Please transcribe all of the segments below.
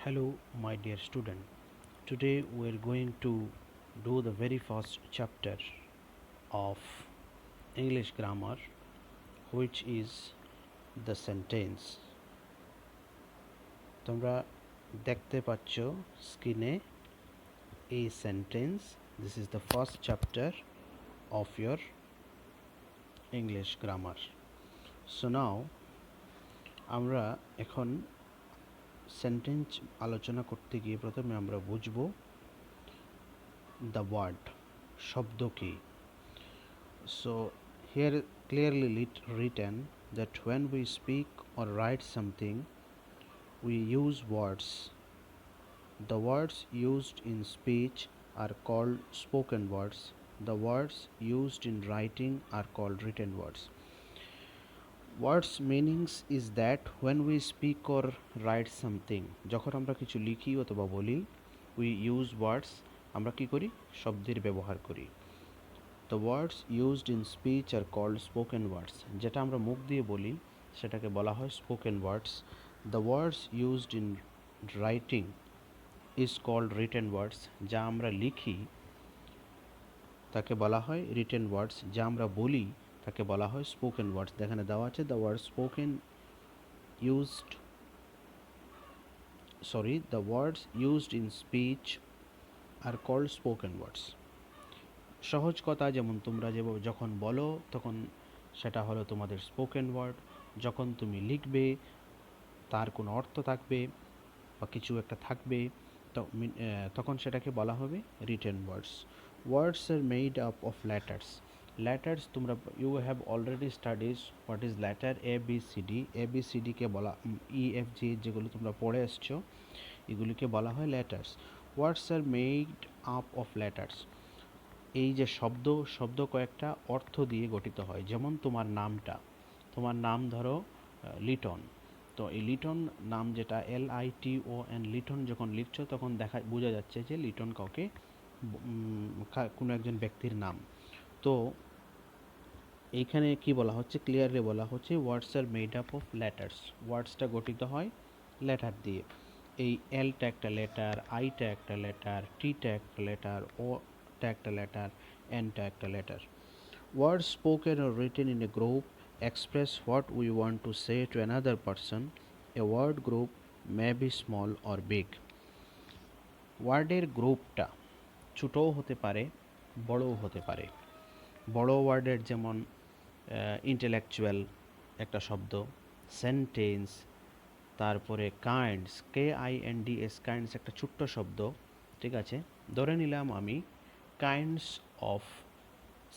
Hello, my dear student. Today we are going to do the very first chapter of English grammar, which is the sentence. তোমরা দেখতে পাচ্ছ স্ক্রিনে a sentence. This is the first chapter of your English grammar. So now আমরা এখন sentence আলোচনা করতে গিয়ে প্রথমে আমরা বুঝব the word শব্দ কি. So here clearly written that when we speak or write something, we use words. The words used in speech are called spoken words. The words used in writing are called written words. Words meanings is that when we speak or write something, যখন আমরা কিছু লিখি অথবা বলি, we use words, আমরা কি করি? শব্দের ব্যবহার করি. The words used in speech are called spoken words. যেটা আমরা মুখ দিয়ে বলি সেটাকে বলা হয় spoken words. The words used in writing is called written words. যা আমরা লিখি তাকে বলা হয় written words. যা আমরা বলি তাকে বলা হয় spoken words. এখানে দেওয়া আছে the word spoken used the words used in speech are called spoken words. সহজ কথা, যেমন তোমরা যখন বলো তখন সেটা হলো তোমাদের স্পোকেন ওয়ার্ড. যখন তুমি লিখবে তার কোনো অর্থ থাকবে বা কিছু একটা থাকবে, তখন সেটাকে বলা হবে written words. Words are made up of letters. Letters তোমরা you have already studies what is letter এবিসিডিকে বলা, ইএফজি যেগুলো তোমরা পড়ে এসছো এগুলিকে বলা হয় letters. Words are made up of letters. এই যে শব্দ কয়েকটা অর্থ দিয়ে গঠিত হয়. যেমন তোমার নাম ধরো লিটন. তো এই লিটন নাম যেটা LITON, লিটন যখন লিখছো তখন বোঝা যাচ্ছে যে লিটন কাউকে কোনো একজন ব্যক্তির নাম. তো এইখানে কি বলা হচ্ছে, ক্লিয়ারলি বলা হচ্ছে ওয়ার্ডস are made up of letters. ওয়ার্ডসটা গঠিত হয় লেটার দিয়ে. এই এলটা একটা লেটার, আইটা একটা লেটার, টিটা একটা লেটার, ওটা একটা লেটার, এনটা একটা letter. Words spoken or written in a group express what we want to say to another person. A word group may be small or big. ওয়ার্ডের গ্রুপটা ছোটও হতে পারে, বড়ও হতে পারে. বড় ওয়ার্ডের যেমন ইন্টেলেকচুয়াল একটা শব্দ, সেন্টেন্স, তারপরে কাইন্ডস, KINDS, কাইন্ডস একটা ছোট্ট শব্দ. ঠিক আছে, ধরে নিলাম আমি কাইন্ডস অফ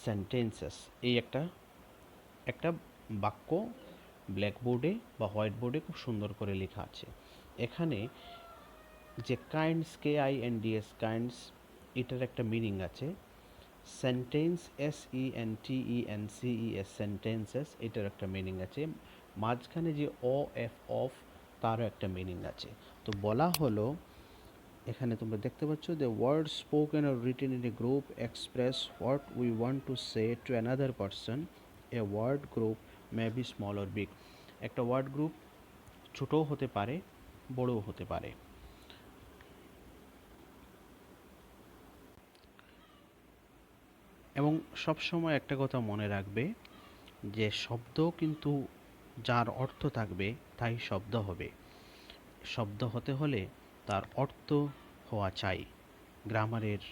সেন্টেন্সেস এই একটা বাক্য ব্ল্যাকবোর্ডে বা হোয়াইট বোর্ডে খুব সুন্দর করে লেখা আছে. এখানে যে কাইন্ডস, KINDS, কাইন্ডস, এটার একটা মিনিং আছে. সেন্টেন্স, SENTENCES, সেন্টেন্সেস, এটার একটা মিনিং আছে. মাঝখানে যে OF, অফ, তারও একটা মিনিং আছে. তো বলা হলো এখানে তোমরা দেখতে পাচ্ছ the words spoken or written in a group express what we want to say to another person. A word group may be small or big. একটা ওয়ার্ড গ্রুপ ছোটও হতে পারে, বড়ও হতে পারে. এবং সবসময় একটা কথা মনে রাখবে যে শব্দ কিন্তু যার অর্থ থাকবে তাই শব্দ হবে. শব্দ হতে হলে তার অর্থ হওয়া চাই. গ্রামারের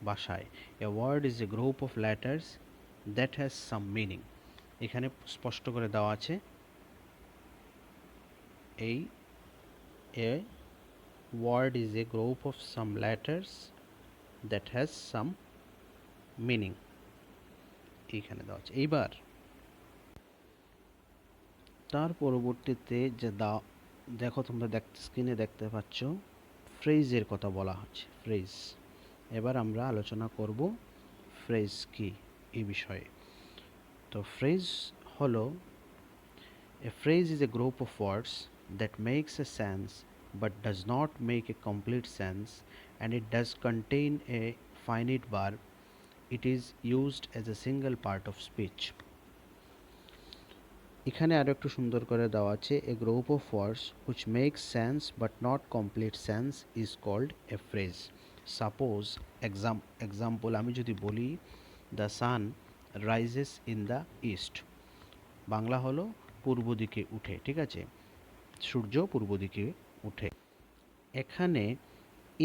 ভাষায় a word is a group of letters that has some meaning. এখানে স্পষ্ট করে দেওয়া আছে এই a word is a group of some letters that has some meaning, এইখানে দেওয়া আছে. এইবার তার পরবর্তীতে যে দেখো তোমরা স্ক্রিনে দেখতে পাচ্ছ ফ্রেজের কথা বলা হচ্ছে, ফ্রেজ. এবার আমরা আলোচনা করব ফ্রেজ কি এই বিষয়ে. তো ফ্রেজ হলো a phrase is a group of words that makes a sense but does not make a complete sense, and it does contain a finite verb. It is used as a single part of speech. এখানে আরও একটু সুন্দর করে দেওয়া আছে, a group of words which makes sense but not complete sense is called a phrase. Suppose example আমি যদি বলি the sun rises in the east, Bangla হলো পূর্ব দিকে উঠে, ঠিক আছে, সূর্য পূর্ব দিকে উঠে। এখানে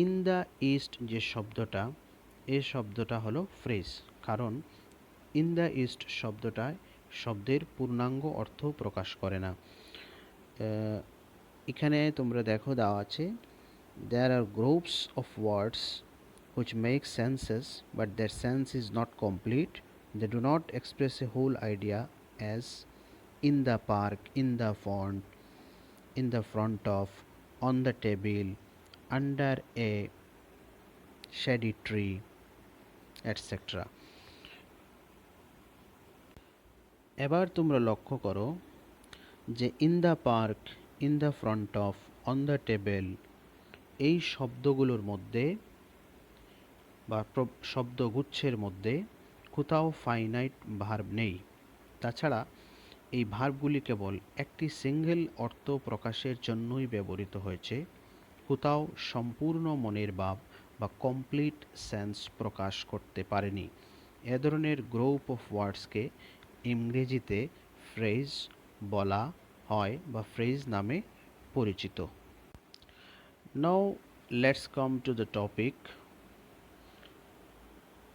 ইন দ্য ইস্ট যে শব্দটা, এই শব্দটা হলো ফ্রেজ, কারণ ইন দ্য ইস্ট শব্দটা শব্দের পূর্ণাঙ্গ অর্থ প্রকাশ করে না। এখানে তোমরা দেখো দেওয়া আছে, there are groups of words which make senses but their sense is not complete. They do not express a whole idea, as in the park, in the font, in the front of, on the table, under a shady tree, etc. এবার তোমরা লক্ষ্য করো যে in the park, in the front of, on the table, এই শব্দগুলোর মধ্যে বা শব্দগুচ্ছের মধ্যে কোথাও ফাইনাইট ভার্ব নেই। তাছাড়া এই ভার্বগুলি কেবল একটি সিঙ্গেল অর্থ প্রকাশের জন্যই ব্যবহৃত হয়েছে, কোথাও সম্পূর্ণ মনের ভাব বা কমপ্লিট সেন্স প্রকাশ করতে পারেনি। এ ধরনের গ্রুপ অফ ওয়ার্ডসকে ইংরেজিতে ফ্রেজ বলা হয় বা ফ্রেজ নামে পরিচিত। Now let's come to the topic,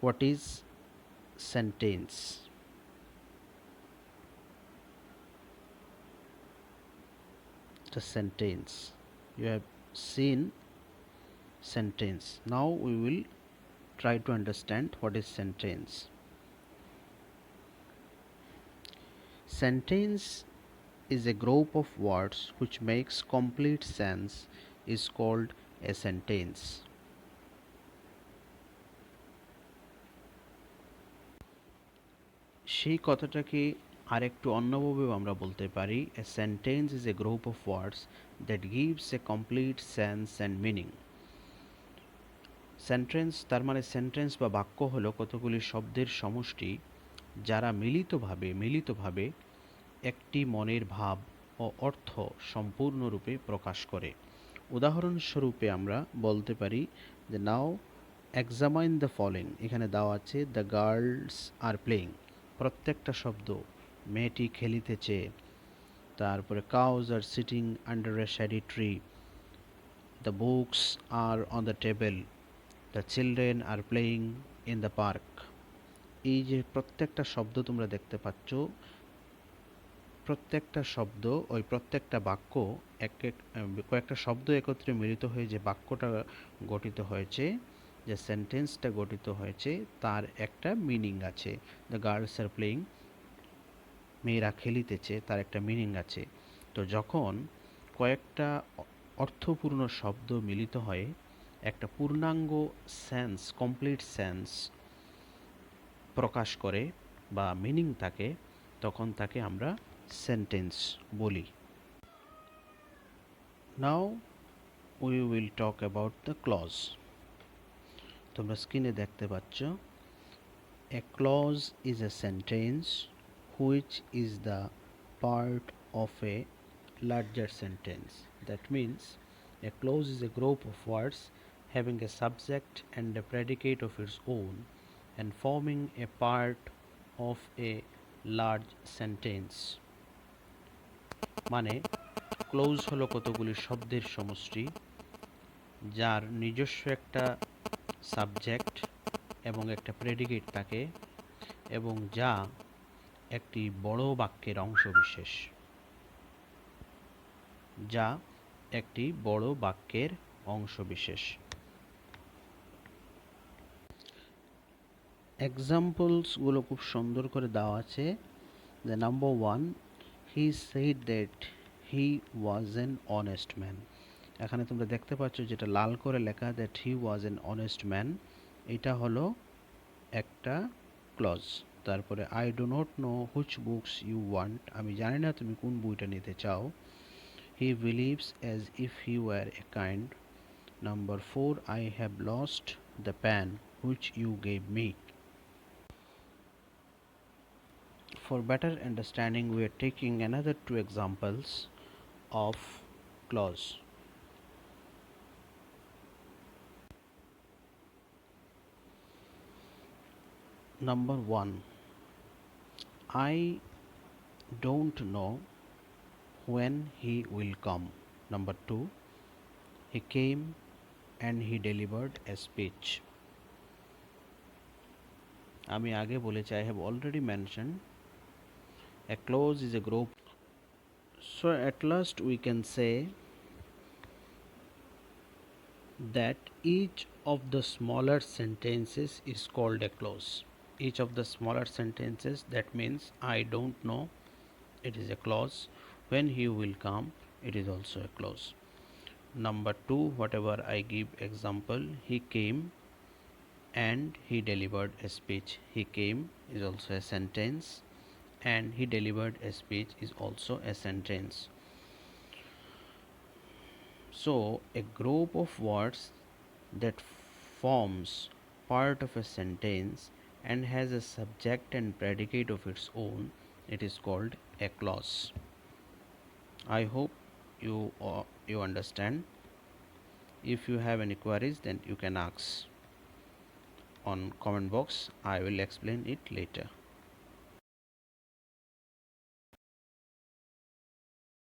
what is sentence? The sentence, you have seen sentence, now we will try to understand what is sentence. Sentence is a group of words which makes complete sense is called a sentence. সেই কথাটাকে আরেকটু অন্যভাবে আমরা বলতে পারি, a sentence is a group of words that gives a complete sense and meaning. Sentence তার মানে sentence বা বাক্য হলো কতগুলি শব্দের সমষ্টি যারা মিলিতভাবে একটি মনের ভাব ও অর্থ সম্পূর্ণরূপে প্রকাশ করে। উদাহরণস্বরূপে আমরা বলতে পারি যে নাও এক্সামাইন দ্য ফলোইং, এখানে দেওয়া আছে দ্য গার্লস আর প্লেয়িং, প্রত্যেকটা শব্দ, মেয়েটি খেলিতেছে, তারপরে cows are sitting under a shady tree, the books are on the table, the children are playing in the park. এই যে প্রত্যেকটা শব্দ তোমরা দেখতে পাচ্ছ, প্রত্যেকটা শব্দ ওই প্রত্যেকটা বাক্য কয়েকটা শব্দ একত্রে মিলিত হয়ে যে বাক্যটা গঠিত হয়েছে, যে সেন্টেন্সটা গঠিত হয়েছে, তার একটা মিনিং আছে। দ্য গার্লস আর প্লেয়িং, মেয়েরা খেলিতেছে, তার একটা মিনিং আছে। তো যখন কয়েকটা অর্থপূর্ণ শব্দ মিলিত হয় একটা পূর্ণাঙ্গ সেন্স, কমপ্লিট সেন্স প্রকাশ করে বা মিনিং থাকে, তখন তাকে আমরা সেন্টেন্স বলি। Now we will talk about the clause. তোমরা স্ক্রিনে দেখতে পাচ্ছ, a clause is a sentence which is the part of a larger sentence. That means a clause is a group of words having a subject and a predicate of its own and forming a part of a large sentence. মানে close হলো কতগুলি শব্দের সমষ্টি যার নিজস্ব একটা subject এবং একটা প্রেডিকেট থাকে এবং যা একটি বড় বাক্যের অংশবিশেষ, যা একটি বড় বাক্যের অংশবিশেষ। এক্সাম্পলসগুলো খুব সুন্দর করে দেওয়া আছে। The number 1, he said that he was an honest man. এখানে তোমরা দেখতে পাচ্ছ যেটা লাল করে লেখা, that he was an honest man, এটা হলো একটা ক্লজ। তারপরে I do not know which books you want, আমি জানি না তুমি কোন বইটা নিতে চাও। He believes as if he were a kind. Number 4, I have lost the pen which you gave me. For better understanding, we are taking another two examples of clause. Number 1, I don't know when he will come. Number 2, he came and he delivered a speech. আমি আগে বলেছি, I have already mentioned a clause is a group. So at last we can say that each of the smaller sentences is called a clause. Each of the smaller sentences, that means I don't know, it is a clause. When he will come, it is also a clause. Number 2, whatever I give example, he came and he delivered a speech. He came is also a sentence, and he delivered a speech is also a sentence. So a group of words that forms part of a sentence and has a subject and predicate of its own, it is called a clause. I hope you understand. If you have any queries, then you can ask on comment box. I will explain it later.